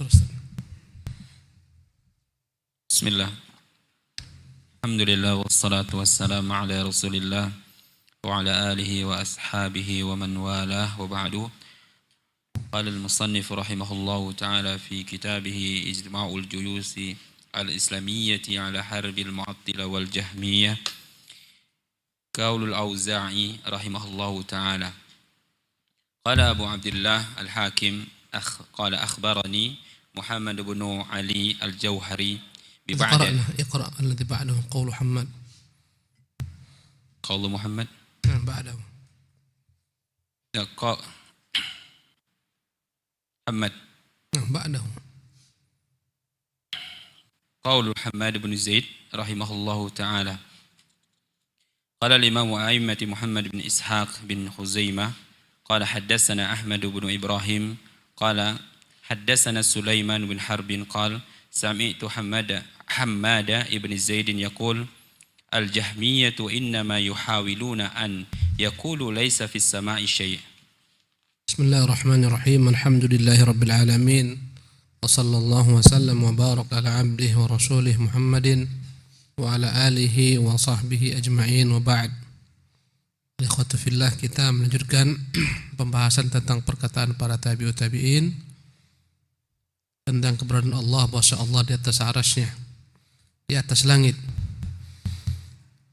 terus. Bismillah. Alhamdulillah wassalatu wassalamu ala Rasulillah wa ala alihi wa ashabihi wa man walah wa ba'du. Qala al-musannif rahimahullahu ta'ala fi kitabih Ijtima'ul Juyusi al-Islamiyyati ala harbil mu'attila wal jahmiyah. Qaulul Auza'i rahimahullahu ta'ala. Qala Abu Abdullah al-Hakim qala akhbarani Muhammad bin Ali al-Jauhari اقرأ الذي بعده قول محمد. قول محمد بعده محمد بعده قول محمد بن زيد رحمه الله تعالى. قال الإمام أئمة محمد بن إسحاق بن خزيمة قال حدثنا أحمد بن إبراهيم قال حدثنا سليمان بن حرب قال سمعت حماد بن زيد يقول الجهمية إنما يحاولون أن يقولوا ليس في السماء شيء. بسم الله الرحمن الرحيم. الحمد لله رب العالمين وصلى الله وسلم وبارك على عبده ورسوله محمد وعلى آله وصحبه أجمعين وبعد. Ikhwatu fillah, kita melanjutkan pembahasan tentang perkataan para tabi'ut tabi'in tentang keberadaan Allah, bahwa Allah di atas arasy-Nya, di atas langit.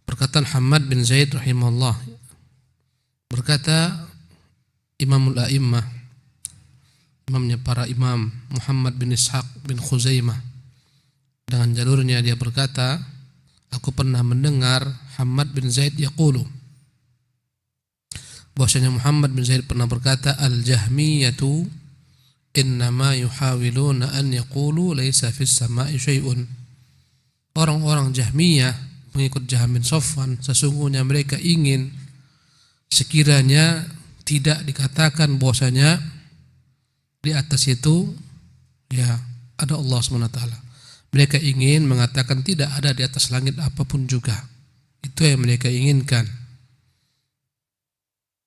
Perkataan Hammad bin Zaid rahimahullah, berkata Imamul A'immah, imamnya para imam, Muhammad bin Ishaq bin Khuzaimah, dengan jalurnya dia berkata, aku pernah mendengar Hammad bin Zaid yaqulu, bahwasanya Muhammad bin Zaid pernah berkata, al-jahmiyatu innama yuhawiluna an yaqulu laisa fis sama'i syai'un. Orang-orang Jahmiyah, pengikut Jahm bin Safwan, sesungguhnya mereka ingin sekiranya tidak dikatakan bahwasanya di atas itu ya ada Allah SWT. Mereka ingin mengatakan tidak ada di atas langit apapun juga. Itu yang mereka inginkan.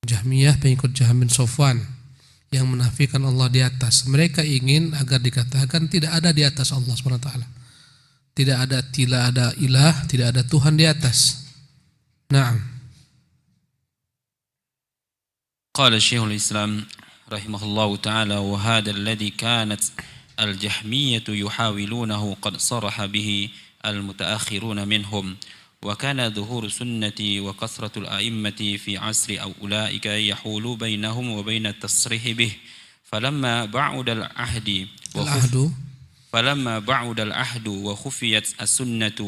Jahmiyah, pengikut Jahm bin Safwan, yang menafikan Allah di atas. Mereka ingin agar dikatakan tidak ada di atas Allah SWT. Tidak ada ilah, tidak ada Tuhan di atas. Naam. Qala Syekhul Islam rahimahullahu ta'ala wa hadha alladhi kanat al-jahmiyatu yuhawilunahu qad saraha bihi al-mutaakhiruna minhum wa kana dhuhuru sunnati wa kasratul a'immati fi asri ulaika yahulu bainahum wa bain at-tasrih bih falamma ba'uda al-ahdi فلما بعد العهد وخفيت السنة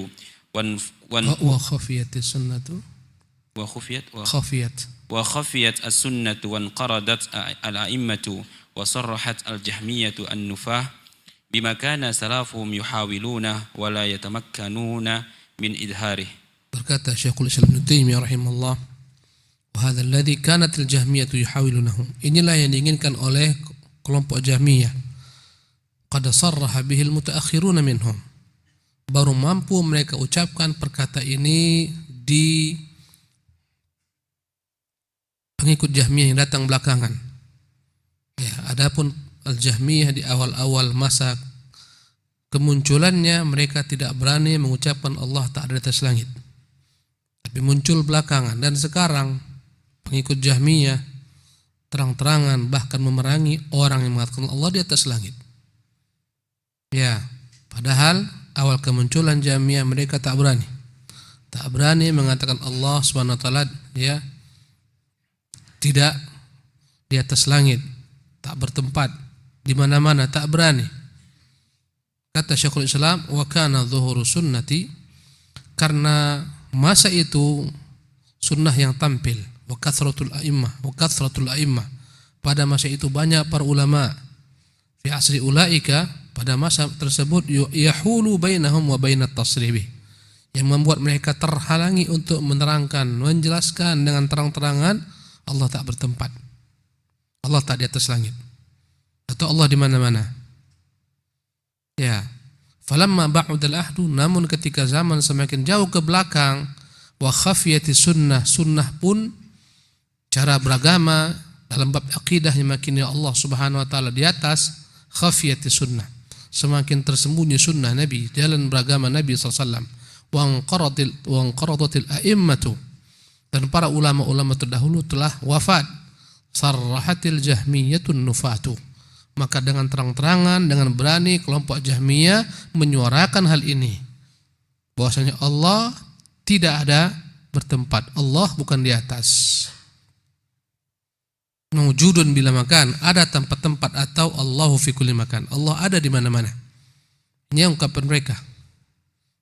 وخفيت السنة وانقرضت الأئمة وصرحت الجهمية النفاة بما كان سلافهم يحاولون ولا يتمكنون من إظهاره. Berkata Syekhul Islam Ibnu Taimiyah rahimahullah, wa hadza alladzi kanat al-jahmiyah yuhawilunahu. Inilah yang diinginkan oleh kelompok Jahmiyah. Qad sarraha bihil mutaakhiruna minhum. Baru mampu mereka ucapkan perkataan ini di pengikut Jahmiyah yang datang belakangan. Ya, adapun al-Jahmiyah di awal-awal masa kemunculannya mereka tidak berani mengucapkan Allah tak ada di atas langit. Tapi muncul belakangan, dan sekarang pengikut Jahmiyah terang-terangan bahkan memerangi orang yang mengatakan Allah di atas langit. Ya, padahal awal kemunculan Jahmiyah mereka tak berani mengatakan Allah SWT ya tidak di atas langit, tak bertempat di mana-mana, tak berani. Kata Syekhul Islam, wa kana dhuhuru sunnati, karena masa itu sunnah yang tampil, wa kathratul a'immah, pada masa itu banyak para ulama, fi asri ulaika, pada masa tersebut, yahulu bainahum wa bainat tasrih, yang membuat mereka terhalangi untuk menerangkan, menjelaskan dengan terang-terangan Allah tak bertempat, Allah tak di atas langit, atau Allah di mana-mana. Ya, falamma ba'udal ahdu, namun ketika zaman semakin jauh ke belakang, wa khafiyati sunnah pun cara beragama dalam bab akidah yang meyakini Allah Subhanahu wa taala di atas, khafiyati sunnah, semakin tersembunyi sunnah Nabi, jalan beragama Nabi SAW. Wanqaradatil a'immatu, dan para ulama-ulama terdahulu telah wafat. Sarrahatil jahmiyatun nufatu, maka dengan terang-terangan, dengan berani kelompok Jahmiyah menyuarakan hal ini, bahwasanya Allah tidak ada bertempat, Allah bukan di atas. Mawjudun bila makan, ada tempat-tempat, atau Allahu fi kulli makan, Allah ada di mana-mana. Ini ungkapan mereka.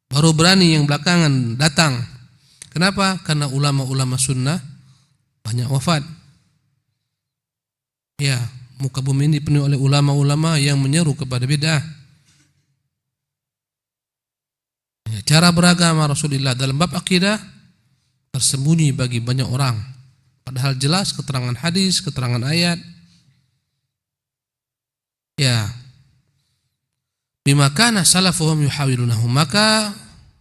Baru berani yang belakangan datang. Kenapa? Karena ulama-ulama sunnah banyak wafat. Ya, muka bumi ini penuh oleh ulama-ulama yang menyeru kepada bid'ah. Ya, cara beragama Rasulullah dalam bab akidah tersembunyi bagi banyak orang, padahal jelas keterangan hadis, keterangan ayat. Ya, bima kana salafuhum yuhawilunahu, maka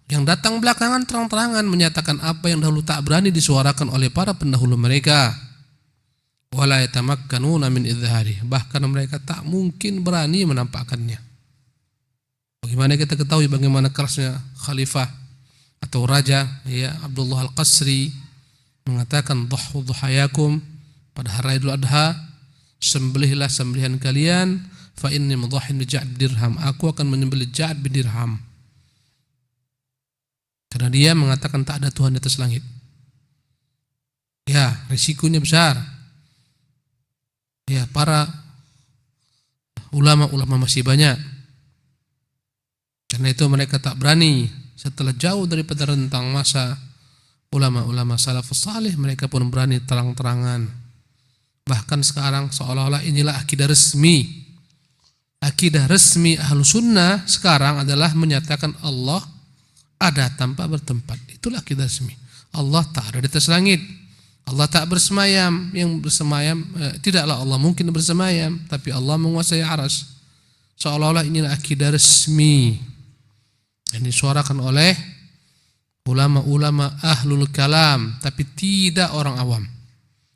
yang datang belakangan terang-terangan menyatakan apa yang dahulu tak berani disuarakan oleh para pendahulu mereka. Wala yatamakkanuna min idhari, bahkan mereka tak mungkin berani menampakkannya. Bagaimana kita ketahui bagaimana kerasnya khalifah atau raja, ya, Abdullah Al-Qasri mengatakan dhuhayakum, pada hari Idul Adha sembelihlah sembelihan kalian, fa inni mudhahin bi Ja'd dirham, aku akan menyembelih Ja'd bin Dirham. Karena dia mengatakan tak ada Tuhan di atas langit. Ya, risikonya besar. Ya, para ulama-ulama masih banyak. Karena itu mereka tak berani. Setelah jauh daripada rentang masa ulama-ulama salafus salih, mereka pun berani terang-terangan. Bahkan sekarang seolah-olah inilah akidah resmi. Akidah resmi Ahlus Sunnah sekarang adalah menyatakan Allah ada tanpa bertempat. Itulah akidah resmi. Allah tak ada di atas langit. Allah tak bersemayam. Yang bersemayam tidaklah Allah mungkin bersemayam, tapi Allah menguasai arsy. Seolah-olah inilah akidah resmi yang disuarakan oleh ulama-ulama ahlul kalam, tapi tidak orang awam.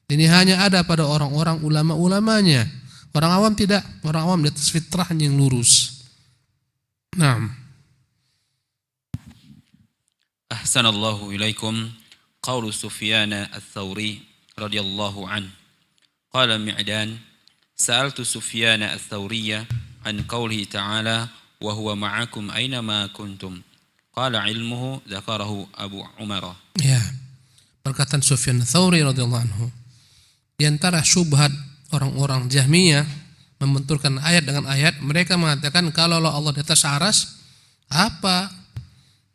Ini hanya ada pada orang-orang ulama-ulamanya. Orang awam tidak. Orang awam di atas fitrahnya yang lurus. Naam. Ahsanallahu ilaikum. Qaulu Sufyan ats-Tsauri radhiyallahu anhu. Qala Mi'dan, sa'altu Sufyan ats-Tsauriyya an qawlihi ta'ala wa huwa ma'akum aina ma kuntum. Qala ilmuhu dzakarahu Abu Umar. Ya. Perkataan Sufyan ats-Tsauri radhiyallahu anhu. Di antara syubhat orang-orang Jahmiyah membenturkan ayat dengan ayat, mereka mengatakan kalau Allah di atas arsy, apa?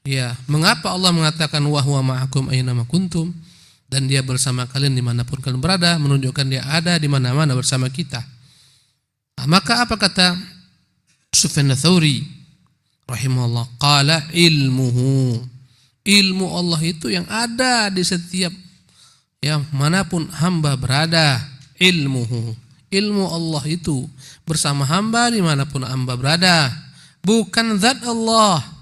Ya, mengapa Allah mengatakan wa huwa ma'akum aina ma kuntum, dan dia bersama kalian dimanapun kalian berada, menunjukkan dia ada di mana-mana bersama kita. Nah, maka apa kata Sufyan ats-Tsauri rahimahullah? Qala ilmuhu, ilmu Allah itu yang ada di setiap, ya, manapun hamba berada. Ilmuhu, ilmu Allah itu bersama hamba dimanapun hamba berada, bukan zat Allah.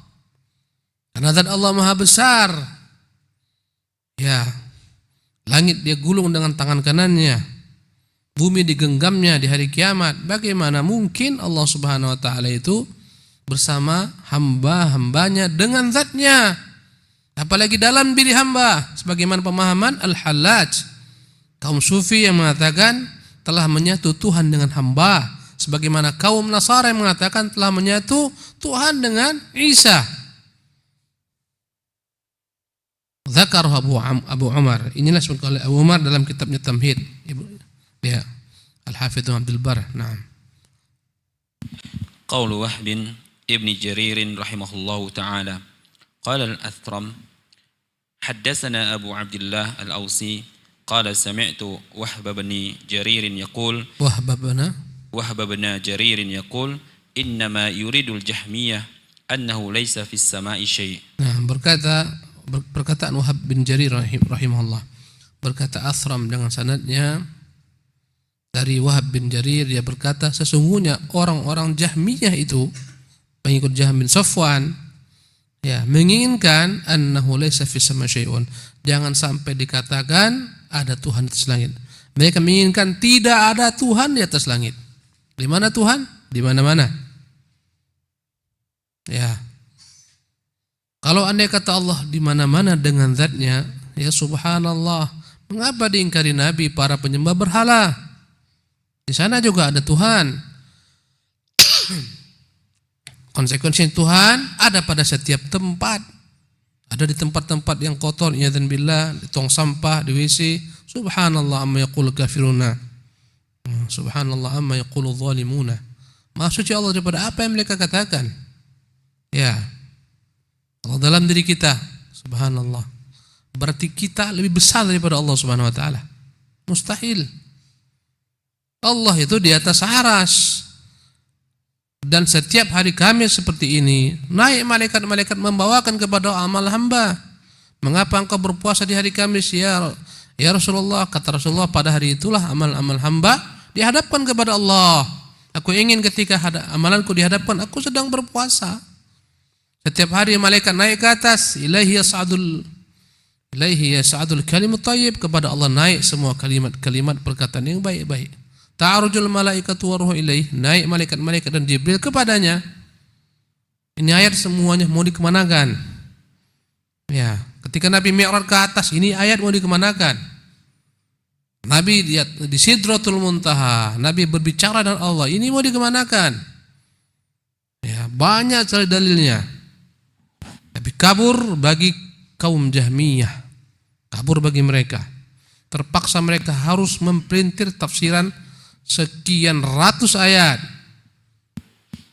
Karena zat Allah maha besar. Ya, langit dia gulung dengan tangan kanannya, bumi digenggamnya di hari kiamat. Bagaimana mungkin Allah subhanahu wa ta'ala itu bersama hamba-hambanya dengan zatnya, apalagi dalam diri hamba, sebagaimana pemahaman Al-Hallaj, kaum sufi yang mengatakan telah menyatu Tuhan dengan hamba, sebagaimana kaum Nasara yang mengatakan telah menyatu Tuhan dengan Isa. Zakar Abu Umar. Inilah disebutkan oleh Abu Umar dalam kitabnya Tamhid. Ya, Al-Hafidz Abdul Barr. Naam. Qaul Wahb ibn Jarir rahimahullahu ta'ala. Qala al-Athram haddatsana Abu Abdullah al-Awsi qala sami'tu Wahb ibn Jarir yaqul Wahb ibn Jarir yaqul innama yuridu al-Jahmiyah annahu laysa fis sama'i syai'. Nah, perkataan Wahab bin Jarir rahimahullah, berkata Athram dengan sanadnya dari Wahab bin Jarir, dia berkata sesungguhnya orang-orang Jahmiyah itu, pengikut Jahm bin Safwan, ya, menginginkan annahu laysa fis sama'i syai'un, jangan sampai dikatakan ada Tuhan di atas langit. Mereka menginginkan tidak ada Tuhan di atas langit. Di mana Tuhan? Di mana-mana. Ya. Kalau andai kata Allah di mana-mana dengan zatnya, ya subhanallah, mengapa diingkari Nabi para penyembah berhala? Di sana juga ada Tuhan. Konsekuensi Tuhan ada pada setiap tempat. Ada di tempat-tempat yang kotor, iadzan billah, di tong sampah, di WC. Subhanallah amma yaqulu kafiruna. Subhanallah amma yaqulu zalimuna. Maha suci Allah daripada apa yang mereka katakan. Ya. Allah dalam diri kita. Subhanallah. Berarti kita lebih besar daripada Allah Subhanahu wa taala. Mustahil. Allah itu di atas aras. Dan setiap hari Kamis seperti ini, naik malaikat-malaikat membawakan kepada amal hamba. Mengapa engkau berpuasa di hari Kamis ya Rasulullah? Kata Rasulullah, pada hari itulah amal-amal hamba dihadapkan kepada Allah. Aku ingin ketika amalanku dihadapkan, aku sedang berpuasa. Setiap hari malaikat naik ke atas, ilaihi yas'adul kalimut thayyib, kepada Allah naik semua kalimat-kalimat perkataan yang baik-baik. Ta'arujul malaikatu wa ruhu ilaih, naik malaikat-malaikat dan Jibril kepadanya. Ini ayat semuanya mau dikemanakan? Ya, ketika Nabi Mi'raj ke atas, ini ayat mau dikemanakan? Nabi di Sidratul Muntaha, Nabi berbicara dengan Allah, ini mau dikemanakan? Ya, banyak sekali dalilnya. Tapi kabur bagi kaum Jahmiyah, kabur bagi mereka. Terpaksa mereka harus memprintir tafsiran sekian ratus ayat,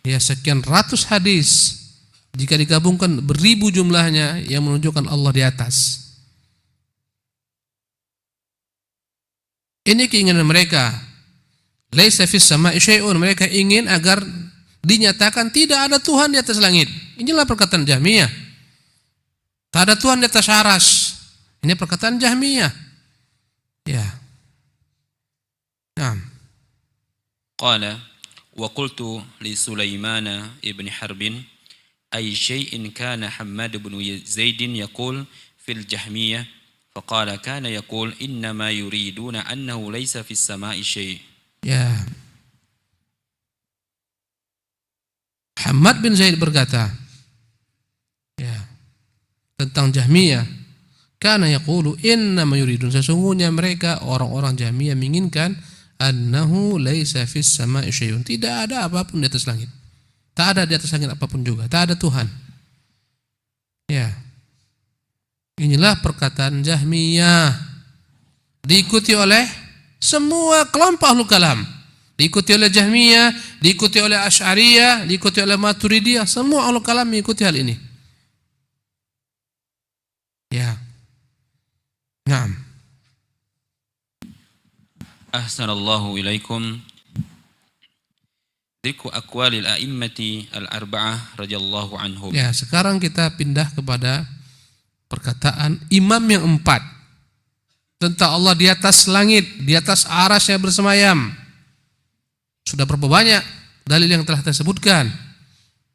ya sekian ratus hadis, jika digabungkan beribu jumlahnya, yang menunjukkan Allah di atas. Ini keinginan mereka. Laisa fis sama'i syai'un, mereka ingin agar dinyatakan tidak ada Tuhan di atas langit. Inilah perkataan Jahmiyah. Tak ada Tuhan di atas aras. Ini perkataan Jahmiyah. Ya. Nah. قال وقلت لسليمان ابن حرب أي شيء كان حماد بن زيد يقول في الجهمية فقال كان يقول إنما يريدون أنه ليس في السماء شيء. Ya. Hamad bin Zaid berkata, ya, tentang Jahmiyah, kana yaqulu innama yuridun, sesungguhnya mereka orang-orang Jahmiyah menginginkan annahu laisa fis sama'i syai'un, tidak ada apapun di atas langit. Tak ada di atas langit apapun juga, tak ada Tuhan. Ya. Inilah perkataan Jahmiyah, diikuti oleh semua kelompok ahlul kalam. Diikuti oleh Jahmiyah, diikuti oleh Asy'ariyah, diikuti oleh Maturidiyah, semua ahlul kalam mengikuti hal ini. Ya. Naam. أحسن الله إليكم. ذكر أقوال الأئمة الأربعة رضي الله عنهم. Ya, sekarang kita pindah kepada perkataan imam yang empat tentang Allah di atas langit, di atas arasy bersemayam. Sudah berapa banyak dalil yang telah saya sebutkan.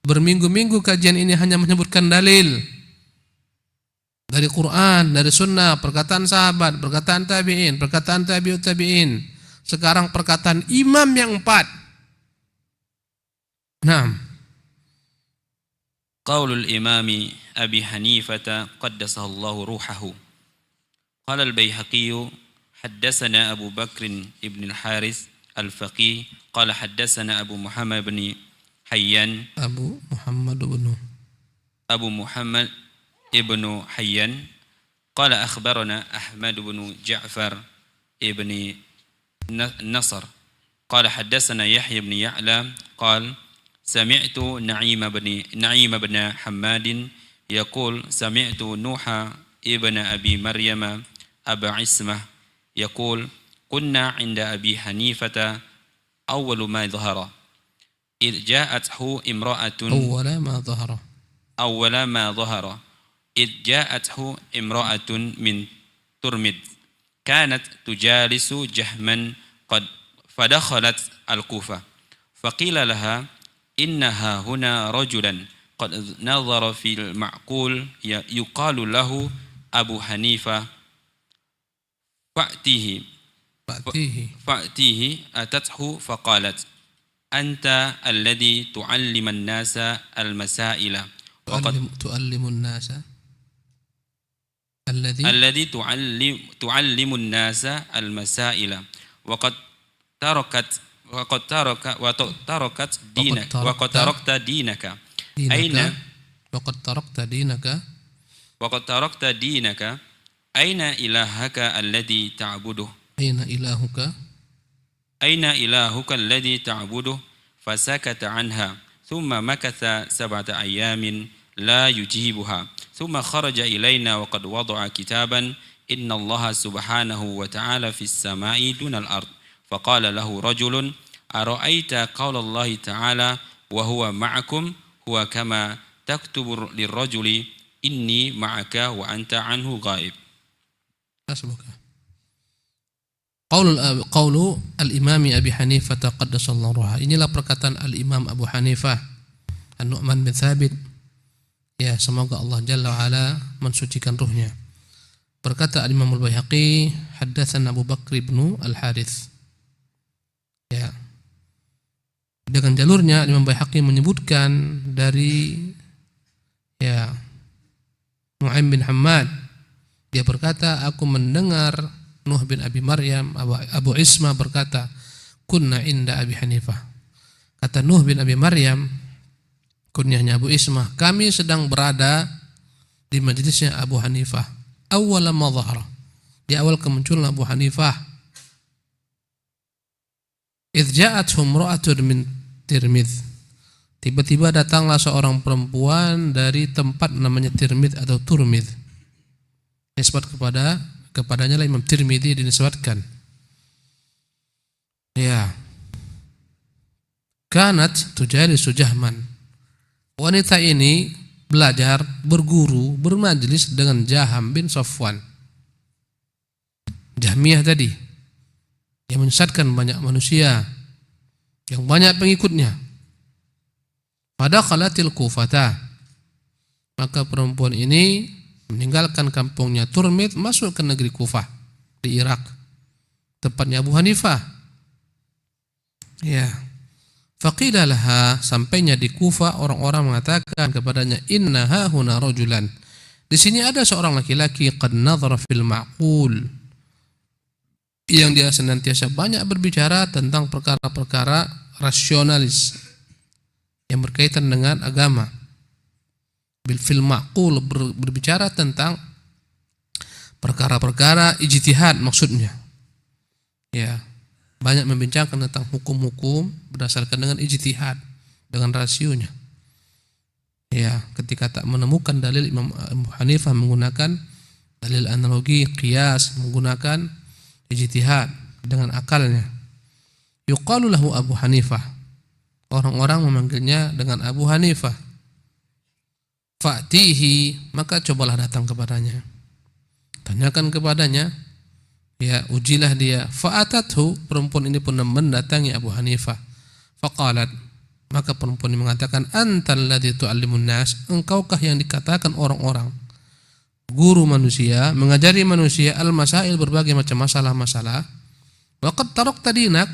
Berminggu-minggu kajian ini hanya menyebutkan dalil dari Quran, dari Sunnah, perkataan sahabat, perkataan tabi'in, perkataan tabi'ut tabi'in. Sekarang perkataan imam yang empat. Naam. قول الإمام أبي حنيفة قدسه الله روحه قال البيهقي حدثنا أبو بكر بن الحارث الفقيه قال حدثنا أبو محمد بن حيان أبو محمد ابن حيان قال أخبرنا أحمد بن جعفر ابن نصر قال حدثنا يحيى بن يعلى قال سمعت نعيم بن حماد يقول سمعت نوح ابن أبي مريم أبا عصمة يقول كنا عند أبي حنيفة أول ما ظهر إذ جاءته امرأة أول ما ظهر إذ جاءته امرأة من ترمد كانت تجالس جهما قد فدخلت الكوفة فقيل لها إنها هنا رجلا قد نظر في المعقول يقال له أبو حنيفة فأتيه أتته فقالت anta alladhi tu'alliman nasa al-masaila wa qad tu'allimun nasa alladhi tu'allimun nasa al-masaila wa qad tarakta dinaka aina aina ilahaka alladhi ta'buduh أين إلهك الذي تعبده فسكت عنها ثم مكث 7 أيام لا يجيبها ثم خرج إلينا وقد وضع كتابا إن الله سبحانه وتعالى في السماء دون الأرض فقال له رجل أرأيت قول الله تعالى وهو معكم هو كما تكتب للرجل إني معك وأنت عنه غائب. Qaulu al-imami Abi Hanifah taqaddasallahu ruha. Inilah perkataan al-imam Abu Hanifah An-Nu'man bin Thabit. Ya, semoga Allah Jalla wa Ala mensucikan ruhnya. Berkata al-Imam al-Baihaqi, haddatsana Abu Bakr ibn al-Harits. Ya. Dengan jalurnya Imam Baihaqi menyebutkan dari Nu'aim bin Hammad. Dia berkata, aku mendengar Nuh bin Abi Maryam, Abu Isma berkata, kunna inda Abi Hanifah. Kata Nuh bin Abi Maryam, kunyahnya Abu Isma, kami sedang berada di majlisnya Abu Hanifah. Awwala ma dhahara, di awal kemunculan Abu Hanifah. Idh ja'athum ra'atun min Tirmidz. Tiba-tiba datanglah seorang perempuan dari tempat namanya Tirmidz atau Turmidz. Nisbat kepadanya lah Imam Tirmidzi dinisbatkan. Ya. Kanat tujalisu Jahman. Wanita ini belajar, berguru, bermajlis dengan Jaham bin Safwan. Jahmiyah tadi yang menyesatkan banyak manusia, yang banyak pengikutnya. Pada khalatil Kufata, maka perempuan ini meninggalkan kampungnya Turmid, masuk ke negeri Kufah di Irak, tempatnya Abu Hanifah. Ya. Faqila laha, sampainya di Kufah orang-orang mengatakan kepadanya, innaha huna rajulan. Di sini ada seorang laki-laki qad nadhara fil ma'qul, yang dia senantiasa banyak berbicara tentang perkara-perkara rasionalis yang berkaitan dengan agama. Fil ma'qul, berbicara tentang perkara-perkara ijtihad maksudnya. Ya, banyak membincangkan tentang hukum-hukum berdasarkan dengan ijtihad, dengan rasionya. Ya, ketika tak menemukan dalil, Imam Abu Hanifah menggunakan dalil analogi, qiyas, menggunakan ijtihad dengan akalnya. Yuqalu lahu Abu Hanifah. Orang-orang memanggilnya dengan Abu Hanifah. Fa'tihi, maka cobalah datang kepadanya. Tanyakan kepadanya, ya, ujilah dia. Fa'atathu, perempuan ini pun mendatangi Abu Hanifah. Faqalat, maka perempuan ini mengatakan, antal ladzi tu'allimun nas, engkaukah yang dikatakan orang-orang guru manusia, mengajari manusia al-masail, berbagai macam masalah-masalah. Wa qad tarakta dinak,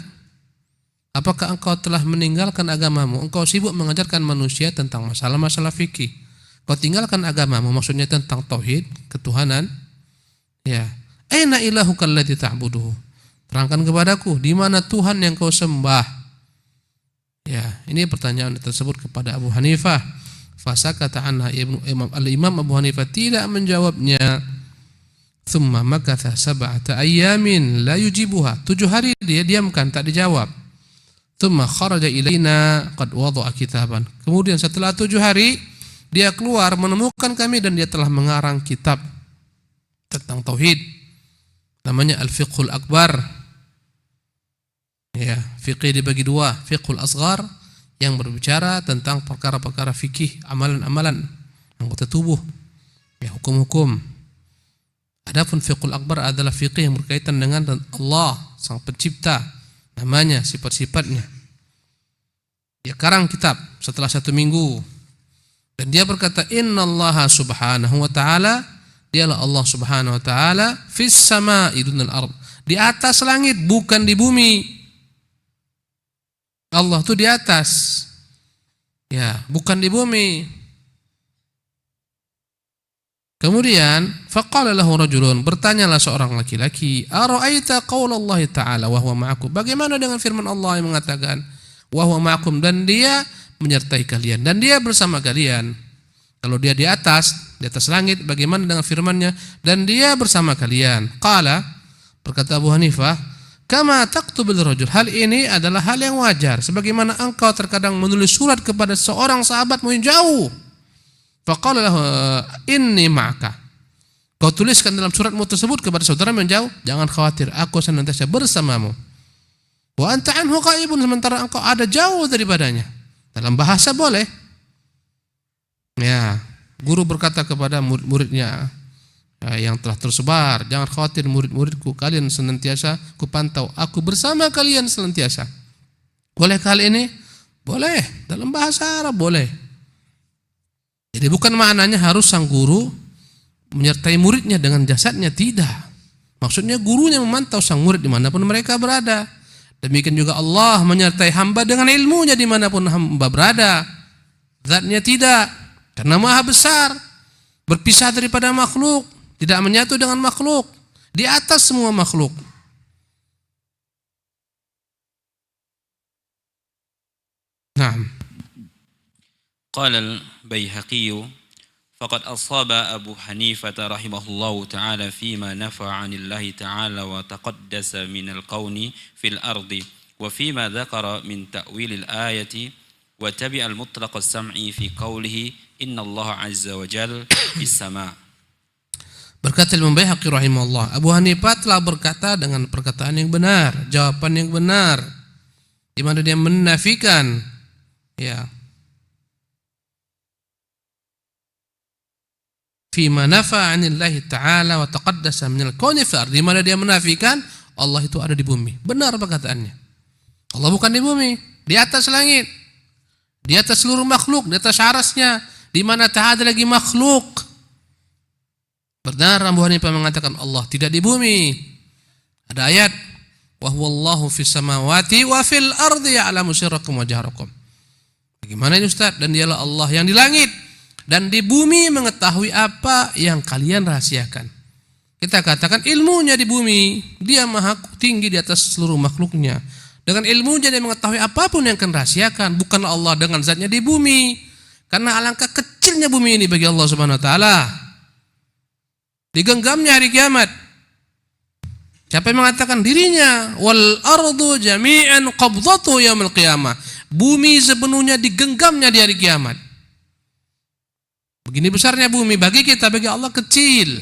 apakah engkau telah meninggalkan agamamu? Engkau sibuk mengajarkan manusia tentang masalah-masalah fikih. Kau tinggalkan agamamu, maksudnya tentang tauhid, ketuhanan. Ya. Aina ilahuka alladzi ta'buduhu? Terangkan kepadaku, di mana Tuhan yang kau sembah? Ya, ini pertanyaan tersebut kepada Abu Hanifah. Fasakata anha, Imam Abu Hanifah tidak menjawabnya. Tsumma makatha 7 ayamin la yujibuha. 7 hari dia diamkan, tak dijawab. Tsumma kharaja ilaina qad wada'a kitaban. Kemudian setelah 7 hari dia keluar menemukan kami dan dia telah mengarang kitab tentang tauhid, namanya Al-Fiqhul Akbar. Ya, fikih dibagi 2, Fiqhul Asghar yang berbicara tentang perkara-perkara fikih, amalan-amalan anggota tubuh, ya, hukum-hukum. Adapun Fiqhul Akbar adalah fikih yang berkaitan dengan Allah Sang Pencipta, namanya, sifat-sifatnya. Dia karang kitab setelah 1 minggu. Dan dia berkata, innallaha subhanahu wa ta'ala, dialah Allah subhanahu wa ta'ala, fis sama'i dunal ard, di atas langit bukan di bumi. Allah itu di atas. Ya, bukan di bumi. Kemudian faqala lahu rajulun, bertanyalah seorang laki-laki, ara'aita qaulallahi ta'ala wa huwa ma'akum? Bagaimana dengan firman Allah yang mengatakan wa huwa ma'akum, dan dia menyertai kalian dan dia bersama kalian? Kalau dia di atas langit, bagaimana dengan firman-Nya dan dia bersama kalian? Qala, berkata Abu Hanifah, kama taktubul rajul, hal ini adalah hal yang wajar sebagaimana engkau terkadang menulis surat kepada seorang sahabatmu yang jauh. Faqala lahu inni ma'aka, kau tuliskan dalam suratmu tersebut kepada saudaramu yang jauh, jangan khawatir, aku senantiasa bersamamu. Wa anta anhu qaibun, sementara engkau ada jauh daripadanya. Dalam bahasa boleh. Ya, guru berkata kepada murid-muridnya yang telah tersebar, jangan khawatir murid-muridku, kalian senantiasa kupantau, aku bersama kalian senantiasa. Boleh hal ini? Boleh, dalam bahasa Arab boleh. Jadi bukan maknanya harus sang guru menyertai muridnya dengan jasadnya, tidak. Maksudnya gurunya memantau sang murid dimanapun mereka berada. Demikian juga Allah menyertai hamba dengan ilmunya dimanapun hamba berada. Zatnya tidak, karena maha besar, berpisah daripada makhluk, tidak menyatu dengan makhluk, di atas semua makhluk. Nah, قال البيهقي فقد أصاب أبو حنيفة رحمه الله تعالى فيما نفى عن الله تعالى وتقدس من الكون في الأرض وفيما ذكر من تأويل الآية وتبع المطلق السمع في قوله إن الله عز وجل في السماء. Berkata Imam Baihaqi rahimahullah, Abu Hanifah telah berkata dengan perkataan yang benar, jawaban yang benar, di mana dia menafikan, ya, fima nafa 'anillahi ta'ala wa taqaddasa minal kauni fil ardi, di mana dia menafikan Allah itu ada di bumi. Benar perkataannya. Allah bukan di bumi, di atas langit, di atas seluruh makhluk, di atas arasnya, di mana tak ada lagi makhluk. Benar Abu Hanifah mengatakan Allah tidak di bumi. Ada ayat, wa huwallahu fis samawati wa fil ardi ya'lamu sirrakum wa jahrakum. Bagaimana ini Ustaz? Dan dialah Allah yang di langit dan di bumi mengetahui apa yang kalian rahasiakan. Kita katakan ilmunya di bumi, dia maha tinggi di atas seluruh makhluknya. Dengan ilmunya dia mengetahui apapun yang akan rahasiakan. Bukan Allah dengan zatnya di bumi, karena alangkah kecilnya bumi ini bagi Allah Subhanahu Wa Taala. Digenggamnya hari kiamat. Siapa yang mengatakan dirinya wal ardu jami'an qabdatu yaumil qiyamah, bumi sepenuhnya digenggamnya di hari kiamat. Begini besarnya bumi bagi kita, bagi Allah kecil.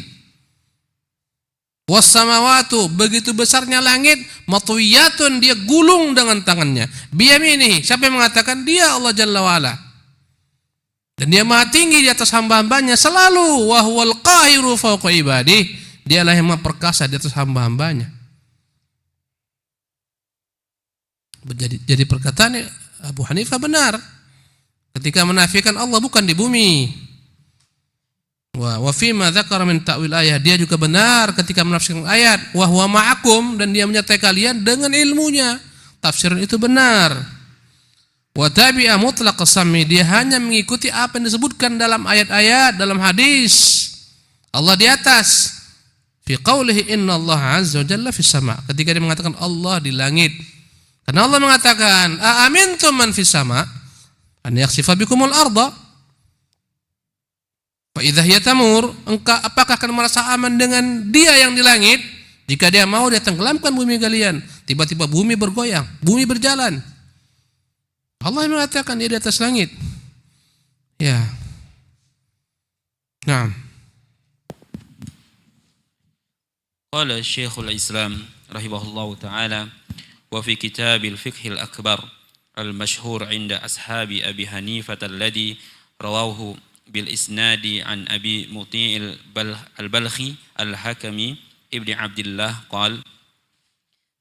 Was samawatu, begitu besarnya langit, matwiyatun, dia gulung dengan tangannya. Biyaminihi, siapa yang mengatakan dia Allah Jalla wa Ala. Dan dia maha tinggi di atas hamba-hambanya selalu. Wa huwal qahiru fawqa ibadih, dialah yang maha perkasa di atas hamba-hambanya. Jadi perkataan Abu Hanifah benar ketika menafikan Allah bukan di bumi. Wa fima dzakara min ta'wil ayat, dia juga benar ketika menafsirkan ayat wa huwa ma'akum, dan dia menyertai kalian dengan ilmunya. Tafsiran itu benar. Wa tabi'a mutlaq as-sami, dia hanya mengikuti apa yang disebutkan dalam ayat-ayat, dalam hadis. Allah di atas. Fi qaulihi innallaha 'azza wa jalla fis sama', ketika dia mengatakan Allah di langit. Karena Allah mengatakan a amintum man fis sama' an yakhsifa bikumul arda fa idza hiya tamur, engkau apakah akan merasa aman dengan dia yang di langit jika dia mau dia tenggelamkan bumi kalian? Tiba-tiba bumi bergoyang, bumi berjalan. Allah yang mengatakan dia di atas langit. Ya. Naam. Qala Syekhul Islam rahimahullahu taala wa fi kitab al-fiqh al-akbar al-mashhur 'inda ashabi Abi Hanifah alladhi rawahu bil isnadi an Abi Muti' al-Balkhi al-Hakami ibn Abdullah qala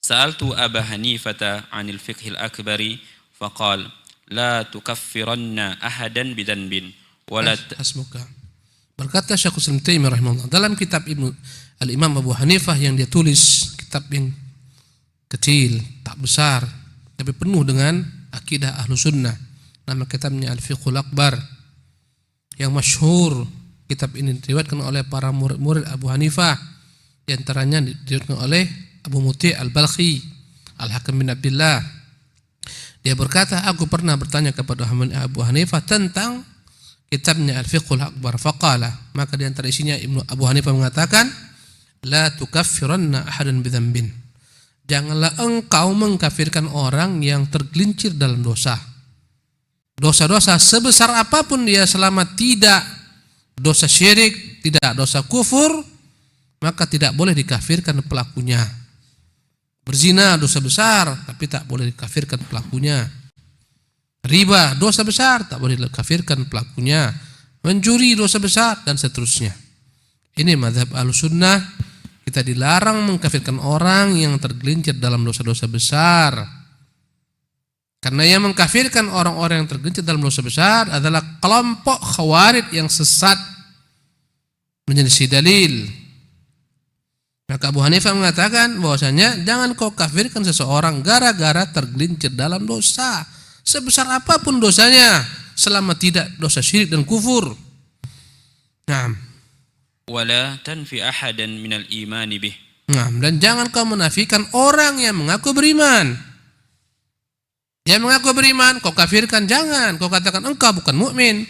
sa'altu Aba Hanifata 'anil fiqh al-akbari faqala la tukaffiranna ahadan bidanbin wala hasbuka. Berkata Syekhul Islam Taimiyah rahimahullah dalam kitab Al-Imam Abu Hanifah yang dia tulis, kitab yang kecil, tak besar, tapi penuh dengan akidah ahlu sunnah. Nama kitabnya Al-Fiqhul Akbar, yang masyhur. Kitab ini diriwayatkan oleh para murid-murid Abu Hanifah, di antaranya diriwayatkan oleh Abu Muti' Al-Balkhi, Al-Hakam bin Abdullah. Dia berkata, aku pernah bertanya kepada Abu Hanifah tentang kitabnya Al-Fiqhul Akbar. Faqala, maka di antara isinya Abu Hanifah mengatakan, la tukaffiranna ahadan bidzambin. Janganlah engkau mengkafirkan orang yang tergelincir dalam dosa. Dosa-dosa sebesar apapun dia, selama tidak dosa syirik, tidak dosa kufur, maka tidak boleh dikafirkan pelakunya. Berzina dosa besar, tapi tak boleh dikafirkan pelakunya. Riba dosa besar, tak boleh dikafirkan pelakunya. Mencuri dosa besar, dan seterusnya. Ini mazhab Ahlussunnah. Kita dilarang mengkafirkan orang yang tergelincir dalam dosa-dosa besar. Karena yang mengkafirkan orang-orang yang tergelincir dalam dosa besar adalah kelompok khawarij yang sesat menyelisih dalil. Maka Abu Hanifah mengatakan bahwasanya jangan kau kafirkan seseorang gara-gara tergelincir dalam dosa, sebesar apapun dosanya, selama tidak dosa syirik dan kufur. Nah, wala tanfi ahadan minal imani bih. Nah, dan jangan kau menafikan orang yang mengaku beriman. Dia mengaku beriman, kau kafirkan, jangan. Kau katakan engkau bukan mukmin.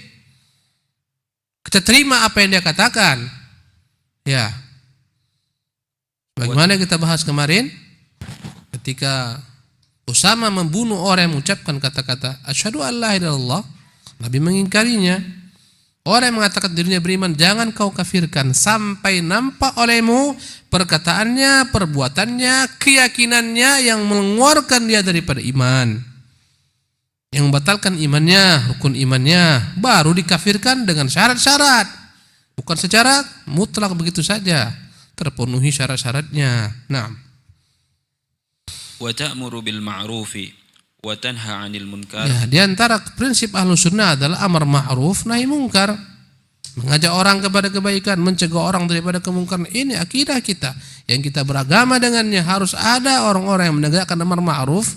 Kita terima apa yang dia katakan. Ya. Bagaimana kita bahas kemarin, ketika Usama membunuh orang yang mengucapkan kata-kata asyhadu an la ilaha illallah, Nabi mengingkarinya. Orang yang mengatakan dirinya beriman, jangan kau kafirkan sampai nampak olehmu perkataannya, perbuatannya, keyakinannya yang mengeluarkan dia daripada iman, yang membatalkan imannya, rukun imannya, baru dikafirkan dengan syarat-syarat, bukan secara mutlak begitu saja, terpenuhi syarat-syaratnya. Nah, wa ta'muru bil ma'rufi wa tanha 'anil munkar. Ya, di antara prinsip Ahlussunnah adalah amar ma'ruf nahi munkar. Mengajak orang kepada kebaikan, mencegah orang daripada kemungkaran. Ini akidah kita yang kita beragama dengannya. Harus ada orang-orang yang menegakkan amar ma'ruf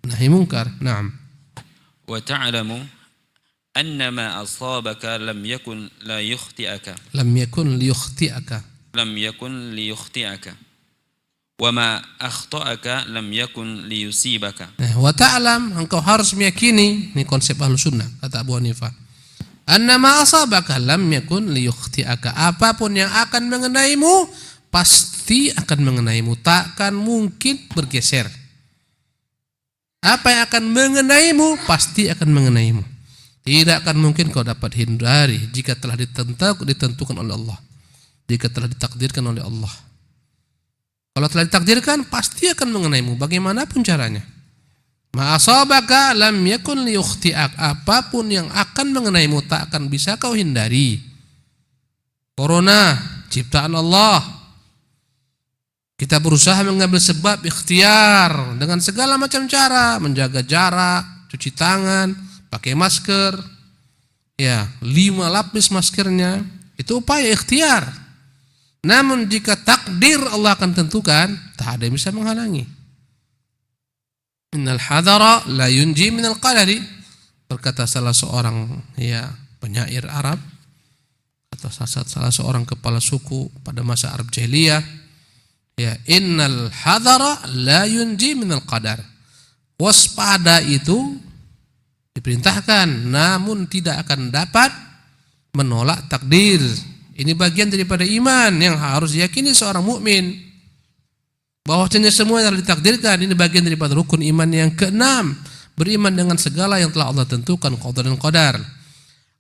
nahi munkar. Naam. Wa ta'lamu anna ma asabaka lam yakun la yukhti'aka. Lam yakun liyukhti'aka. Lam yakun liyukhti'aka. Wa ma akhta'aka lam yakun liyusibaka. Nah, wa ta'lam, engkau harus meyakini, ini konsep Ahlussunnah kata Abu Hanifah. Anna ma asabaka lam yakun liyukhti'aka. Apapun yang akan mengenaimu pasti akan mengenaimu, takkan mungkin bergeser. Apa yang akan mengenaimu pasti akan mengenaimu. Tidak akan mungkin kau dapat hindari jika telah ditentukan oleh Allah, jika telah ditakdirkan oleh Allah. Kalau telah ditakdirkan pasti akan mengenaimu bagaimanapun caranya. Ma asabaka lam yakun liyukhti'ak. Apapun yang akan mengenaimu tak akan bisa kau hindari. Corona ciptaan Allah. Kita berusaha mengambil sebab ikhtiar dengan segala macam cara, menjaga jarak, cuci tangan, pakai masker. Ya, 5 lapis maskernya. Itu upaya ikhtiar. Namun jika takdir Allah akan tentukan, tak ada yang bisa menghalangi. Innal hadara la yunji minal qadari, berkata salah seorang penyair Arab, atau salah seorang kepala suku pada masa Arab jahiliyah, innal hadara la yunji minal qadar. Waspada itu diperintahkan, namun tidak akan dapat menolak takdir. Ini bagian daripada iman yang harus diyakini seorang mukmin. Bahwasanya semua yang ditakdirkan, ini bagian daripada rukun iman yang ke-6. Beriman dengan segala yang telah Allah tentukan, qada dan qadar.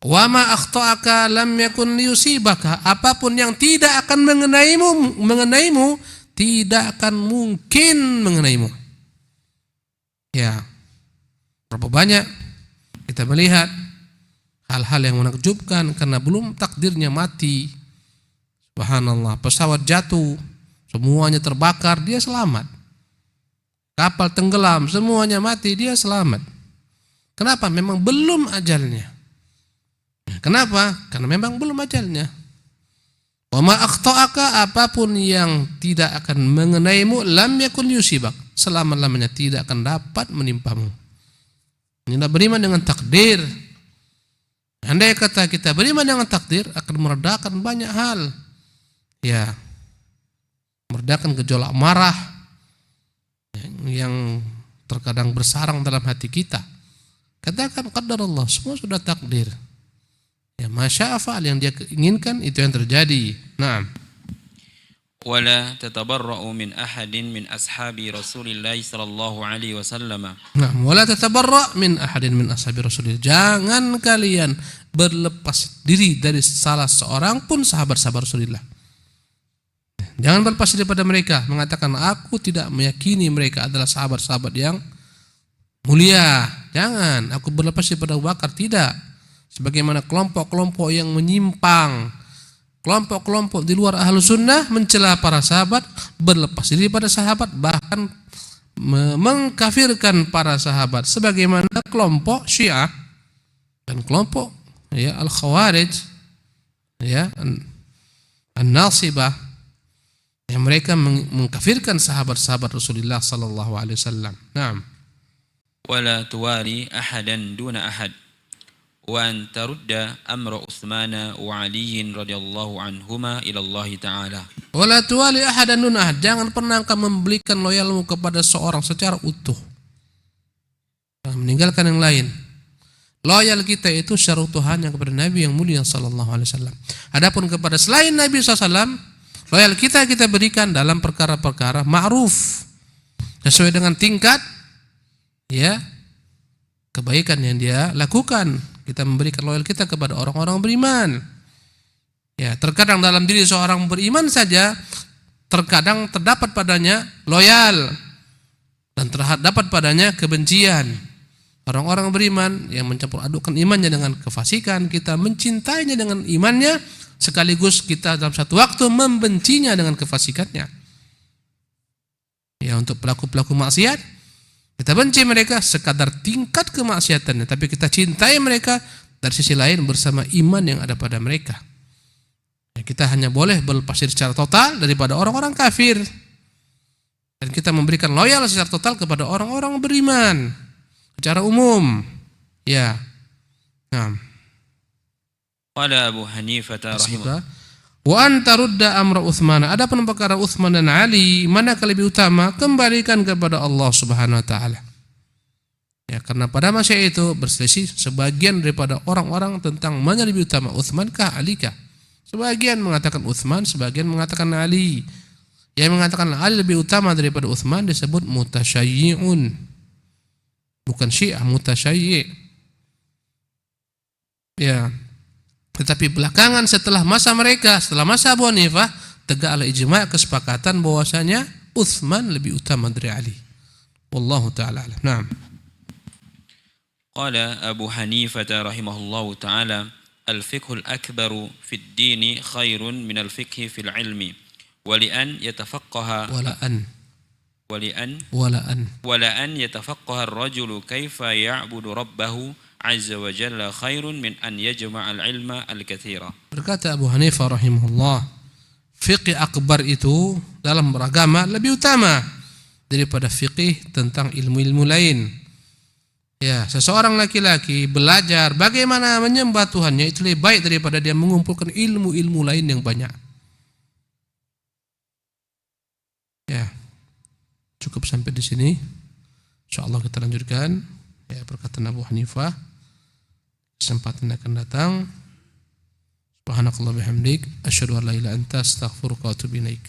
Wa ma akhta'aka lam yakun liyusibaka. Apapun yang tidak akan mengenaimu tidak akan mungkin mengenaimu. Ya. Berapa banyak kita melihat hal-hal yang menakjubkan karena belum takdirnya mati. Subhanallah, pesawat jatuh, semuanya terbakar, dia selamat. Kapal tenggelam, semuanya mati, dia selamat. Kenapa? Memang belum ajalnya. Kenapa? Karena memang belum ajalnya. Wa ma akhta'aka, apapun yang tidak akan mengenaimu, lam yakun yusibak, selama-lamanya tidak akan dapat menimpamu. Tidak beriman dengan takdir. Andai kata kita beriman dengan takdir, akan meredakan banyak hal. Ya, meredakan gejolak marah yang terkadang bersarang dalam hati kita. Katakan qadar Allah, semua sudah takdir. Ya, masya Allah, yang dia inginkan itu yang terjadi. Nah, ولا تتبرأ من أحد من أصحاب رسول الله صلى الله عليه وسلم. nah, wala tatabarra min ahadin min ashabi Rasulillah. Jangan kalian berlepas diri dari salah seorang pun sahabat-sahabat Rasulullah. Jangan berlepas diri pada mereka, mengatakan aku tidak meyakini mereka adalah sahabat-sahabat yang mulia. Jangan, aku berlepas diri pada Abu Bakar, tidak. Sebagaimana kelompok-kelompok yang menyimpang, kelompok-kelompok di luar ahlu sunnah mencela para sahabat, berlepas diri pada sahabat, bahkan mengkafirkan para sahabat, sebagaimana kelompok Syiah dan kelompok Al-Khawarij, An-Nasibah, yang mereka mengkafirkan sahabat-sahabat Rasulullah sallallahu alaihi wasallam. Naam. ولا تواري أحدا دون أحد وأن ترد أمر عثمان وعلي رضي الله عنهما إلى الله تعالى. Wala tuwali ahadan dun ahad. Jangan pernah engkau memberikan loyalmu kepada seorang secara utuh, meninggalkan yang lain. Loyal kita itu secara utuh hanya kepada Nabi yang mulia sallallahu alaihi wasallam. Adapun kepada selain Nabi SAW, loyal kita berikan dalam perkara-perkara ma'ruf, sesuai dengan tingkat kebaikan yang dia lakukan. Kita memberikan loyal kita kepada orang-orang beriman. Ya, terkadang dalam diri seorang beriman saja terkadang terdapat padanya loyal dan terdapat padanya kebencian. Orang-orang beriman yang mencampur adukkan imannya dengan kefasikan, kita mencintainya dengan imannya, sekaligus kita dalam satu waktu membencinya dengan kefasikannya. Ya, untuk pelaku-pelaku maksiat, kita benci mereka sekadar tingkat kemaksiatannya, tapi kita cintai mereka dari sisi lain bersama iman yang ada pada mereka. Ya, kita hanya boleh berlepas diri secara total daripada orang-orang kafir, dan kita memberikan loyal secara total kepada orang-orang beriman secara umum. Ya. Nah. Qala Abu Hanifah rahimahullah. Wa anta rudda amra Utsman. Adapun perkara Utsman dan Ali, manakah lebih utama, kembalikan kepada Allah Subhanahu wa taala. Ya, karena pada masa itu berselisih sebagian daripada orang-orang tentang mana lebih utama, Utsman kah Ali kah? Sebagian mengatakan Utsman, sebagian mengatakan Ali. Yang mengatakan Ali lebih utama daripada Utsman disebut mutasyayyi'un. Bukan Syiah, mutasyayyi'. Ya. Tetapi belakangan setelah masa mereka, setelah masa Abu Hanifah, tegaklah ijma' kesepakatan bahwasanya Utsman lebih utama dari Ali. Wallahu ta'ala alam. Naam. Qala Abu Hanifah rahimahullahu ta'ala, al-fiqhul akbaru fid dini khairun min al-fiqhi fil ilmi, wali'an yatafaqqaha wali'an yatafaqqaha ar-rajulu kaifa ya'budu rabbahu azza wa jalla khairun min an yajma'al ilma al-katsira. Berkata Abu Hanifah rahimahullah, fiqih akbar itu dalam beragama lebih utama daripada fiqih tentang ilmu-ilmu lain. Ya, seseorang laki-laki belajar bagaimana menyembah Tuhannya itu lebih baik daripada dia mengumpulkan ilmu-ilmu lain yang banyak. Ya. Cukup sampai di sini. Insyaallah kita lanjutkan perkataan Abu Hanifah kesempatan akan datang. Subhanakallah bihamdik, asyhadu an la ilaha illa anta, astaghfiruka wa atubu ilaik.